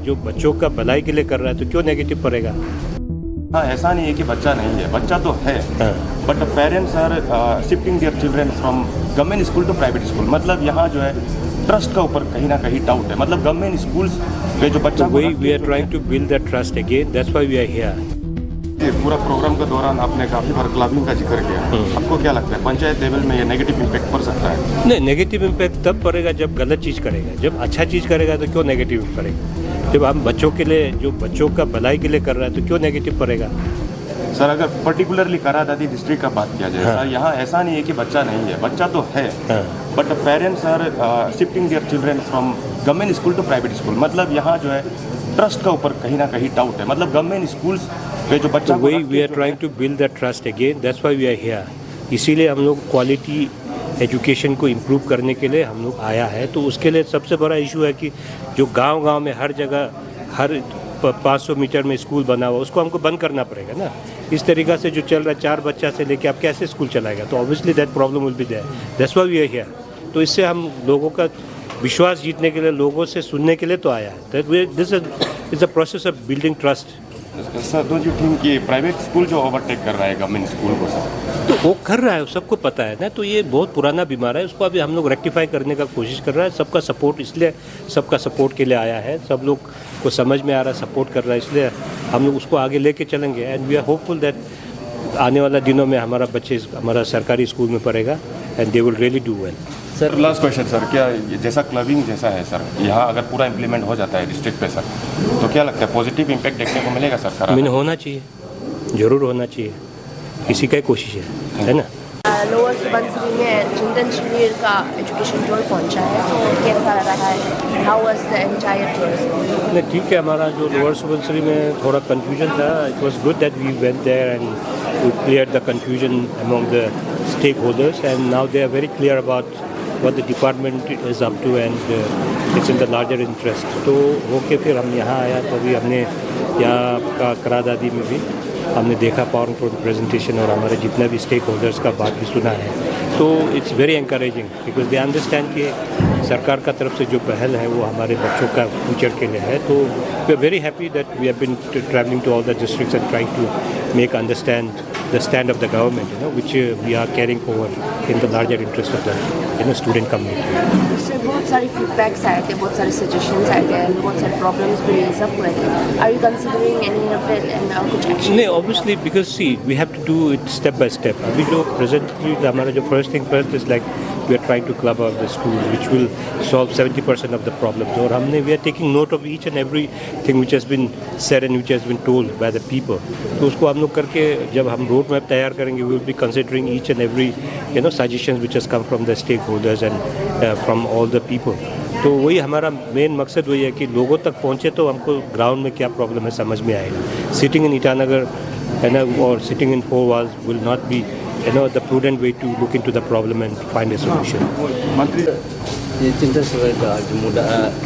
जो बच्चों का भलाई के लिए कर रहा है तो क्यों नेगेटिव पड़ेगा। हाँ, ऐसा नहीं है कि बच्चा नहीं है, बच्चा तो है, but parents are shifting their children from government school to private school. मतलब यहाँ जो है ट्रस्ट का ऊपर कहीं ना कहीं डाउट है। मतलब गवर्नमेंट स्कूल्स पे जो बच्चा we are trying to build that trust again, that's why we are here. पूरा प्रोग्राम के दौरान आपने काफ़ी बार क्लबिंग का जिक्र किया, आपको क्या लगता है पंचायत लेवल में ये नेगेटिव इम्पैक्ट पड़ सकता है? नहीं, नेगेटिव इम्पैक्ट तब पड़ेगा जब गलत चीज़ करेगा। जब अच्छा चीज़ करेगा तो क्यों नेगेटिव पड़ेगा। जब हम बच्चों के लिए, जो बच्चों का भलाई के लिए कर रहा है तो क्यों नेगेटिव पड़ेगा। सर, अगर पर्टिकुलरली करादादी डिस्ट्रिक्ट का बात किया जाए, सर यहाँ ऐसा नहीं है कि बच्चा नहीं है, बच्चा तो है, but parents are shifting their children from government school to private school. मतलब यहाँ जो है ट्रस्ट का ऊपर कहीं ना कहीं डाउट है। मतलब गवर्नमेंट स्कूल्स पे जो बच्चा we are trying to build that trust again, that's why we are here. इसीलिए हम लोग क्वालिटी एजुकेशन को इम्प्रूव करने के लिए हम लोग आया है। तो उसके लिए सबसे बड़ा इशू है कि जो गांव-गांव में हर जगह हर 500 मीटर में स्कूल बना हुआ, उसको हमको बंद करना पड़ेगा ना। इस तरीक़ा से जो चल रहा है 4 बच्चा से लेके आप कैसे स्कूल चलाएगा, तो obviously that problem will be there, that's why we are here. तो इससे हम लोगों का विश्वास जीतने के लिए, लोगों से सुनने के लिए तो आया है। This is a process of building trust. Sir, don't you think कि प्राइवेट स्कूल जो ओवरटेक कर रहा है गवर्नमेंट स्कूल को, सर तो वो कर रहा है, सबको पता है ना। तो ये बहुत पुराना बीमार है, उसको अभी हम लोग रेक्टिफाई करने का कोशिश कर रहा है। सबका सपोर्ट, इसलिए सबका सपोर्ट के लिए आया है। सब लोग को समझ में आ रहा है, सपोर्ट कर रहा है, इसलिए हम लोग उसको आगे लेके चलेंगे। And we are hopeful that आने वाला दिनों में हमारा बच्चे हमारा सरकारी स्कूल में पढ़ेगा and they will really do well. Sir, last question sir, क्या जैसा क्लबिंग जैसा है सर, यहाँ अगर पूरा इम्प्लीमेंट हो जाता है डिस्ट्रिक्ट पे सर, तो क्या लगता है पॉजिटिव इम्पैक्ट देखने को मिलेगा सर? मैंने होना चाहिए, ज़रूर होना चाहिए, इसी का कोशिश है ना। लोअर सुबनसिरी में चिंतन शिविर का एजुकेशन टूर पहुंचा है, तो कैसा रहा है? How was the entire tour? नहीं, ठीक है। हमारा जो लोअर सुबनसिरी में थोड़ा कन्फ्यूजन था, it was good that we went there and we cleared the confusion among the stakeholders and now they are very clear about what the department is up to and it's in the larger interest। तो होके फिर हम यहाँ आया, तो अभी हमने यहाँ का करादादी में भी हमने देखा पावर पॉइंट प्रेजेंटेशन और हमारे जितना भी स्टेक होल्डर्स का बात भी सुना है। तो it's very encouraging because they understand कि सरकार का तरफ से जो पहल है वो हमारे बच्चों का फ्यूचर के लिए है। तो we are very happy that we have been travelling to all the districts and trying to make understand the stand of the government, which we are carrying forward in the larger interest of the student community। इससे बहुत सारे feedbacks आए थे, बहुत सारे suggestions आए थे, बहुत सारे प्रॉब्लम्स भी रेज अप हुए थे। Are you considering any of it and कुछ एक्शन? नहीं, obviously because see we have to do it step by step. अभी जो प्रेजेंटली हमारा जो first thing first is like we are trying to club out the school which will solve 70% of the problems. और हमने we are taking note of each and everything which has been said and which has been told by the people. तो उसको हम लोग करके जब हम road map तैयार करेंगे, we will be considering each and every suggestions which has come from the stakeholders and from all the people। तो वही हमारा मेन मकसद वही है कि लोगों तक पहुँचे तो हमको ग्राउंड में क्या प्रॉब्लम है समझ में आएगा। सिटिंग इन ईटानगर और sitting in 4 walls will not be the prudent way to look into the problem and find a solution। मंत्री, ये चिंतन शिविर का जो मुद्दा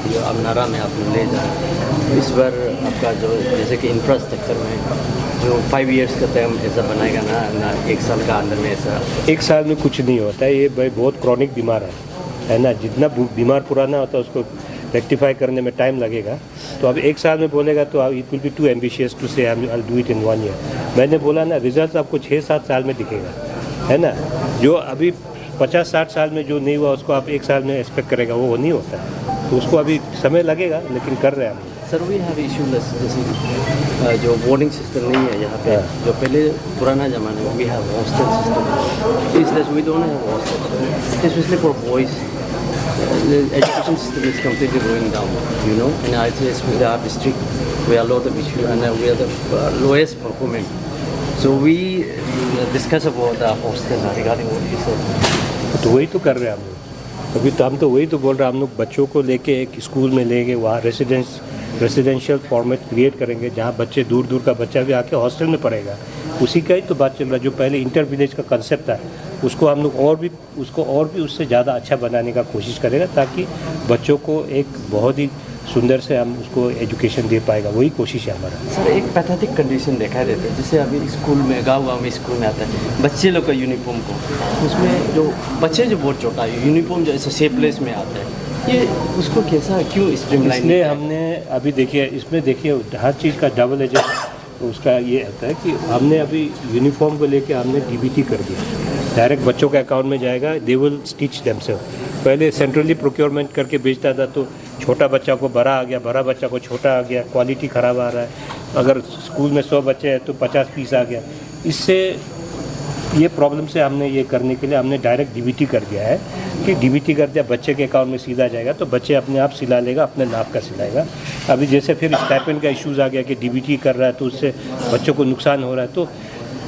जो अमनारा में आपने ले जाए, इस बार आपका जो जैसे कि इंफ्रास्ट्रक्चर में जो 5 years का टाइम ऐसा बनाएगा ना 1 साल का अंदर में ऐसा? 1 साल में कुछ नहीं होता है, ये भाई बहुत क्रॉनिक बीमार है ना। जितना बीमार पुराना होता है उसको रेक्टिफाई करने में टाइम लगेगा। तो अब 1 साल में बोलेगा तो it will be too ambitious to say I will do it in 1 year। मैंने बोला ना, रिजल्ट आपको 6-7 साल में दिखेगा, है ना। जो अभी 50-60 साल में जो नहीं हुआ उसको आप 1 साल में एक्सपेक्ट करेगा, वो नहीं होता है। तो उसको अभी समय लगेगा, लेकिन कर रहे हैं हम। सर, वी हैव इशू जैसे जो बोर्डिंग सिस्टम नहीं है यहाँ पे, जो पहले पुराना ज़माने में वी हैव हॉस्टल सिस्टम, इसलिए we don't have hostel specially for boys. The education system is completely going down, and I think with our district we are a lot of issue and we are the lowest performing। So we discuss about the hostel regarding what you said। तो वही तो कर रहे हैं हम लोग। अभी तो हम तो वही तो बोल रहे हैं, हम लोग बच्चों को लेके एक स्कूल में लेंगे, वहाँ रेसिडेंशियल फॉर्मेट क्रिएट करेंगे जहाँ बच्चे दूर दूर का बच्चा भी आके हॉस्टल में पढ़ेगा। उसी का ही तो बात चल रहा है। जो पहले इंटर विलेज का कंसेप्ट था उसको हम लोग और भी उससे ज़्यादा अच्छा बनाने का कोशिश करेगा, ताकि बच्चों को एक बहुत ही सुंदर से हम उसको एजुकेशन दे पाएगा। वही कोशिश है हमारा। सर, एक पैथेटिक कंडीशन देखा देते हैं, जैसे अभी स्कूल में गाँव में स्कूल में आता है बच्चे लोग का यूनिफॉर्म को, उसमें जो बच्चे जो बहुत छोटा है यूनिफॉर्म जो ऐसे शेपलेस में आता है, ये उसको कैसा क्यों स्ट्रीमलाइन? इसलिए हमने अभी देखिए इसमें देखिए हर चीज़ का डबल एजेंट उसका ये आता है कि हमने अभी यूनिफॉर्म को लेके हमने डीबीटी कर दिया, डायरेक्ट बच्चों के अकाउंट में जाएगा, दे विल स्टिच देमसेल्फ। पहले सेंट्रली प्रोक्योरमेंट करके बेचता था तो छोटा बच्चा को बड़ा आ गया, बड़ा बच्चा को छोटा आ गया, क्वालिटी ख़राब आ रहा है। अगर स्कूल में 100 बच्चे हैं तो 50 पीस आ गया। इससे ये प्रॉब्लम से हमने ये करने के लिए हमने डायरेक्ट डीबीटी कर दिया है कि डीबीटी कर दिया, बच्चे के अकाउंट में सीधा जाएगा तो बच्चे अपने आप सिला लेगा, अपने नाप का सिलाएगा। अभी जैसे फिर स्टाइपेंड का इश्यूज़ आ गया कि डीबीटी कर रहा है तो उससे बच्चों को नुकसान हो रहा है, तो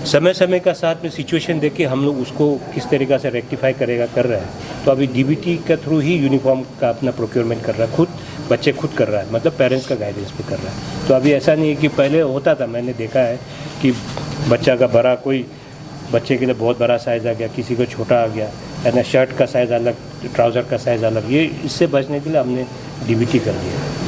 समय समय का साथ में सिचुएशन देख के हम लोग उसको किस तरीक़ा से रेक्टिफाई कर रहे हैं। तो अभी डीबीटी के थ्रू ही यूनिफॉर्म का अपना प्रोक्योरमेंट कर रहा है, खुद बच्चे खुद कर रहा है, मतलब पेरेंट्स का गाइडेंस पे कर रहा है। तो अभी ऐसा नहीं है कि पहले होता था, मैंने देखा है कि बच्चा का बड़ा, कोई बच्चे के लिए बहुत बड़ा साइज़ आ गया, किसी को छोटा आ गया, है ना, शर्ट का साइज़ अलग, ट्राउज़र का साइज़ अलग। ये इससे बचने के लिए हमने डीबीटी कर दिया।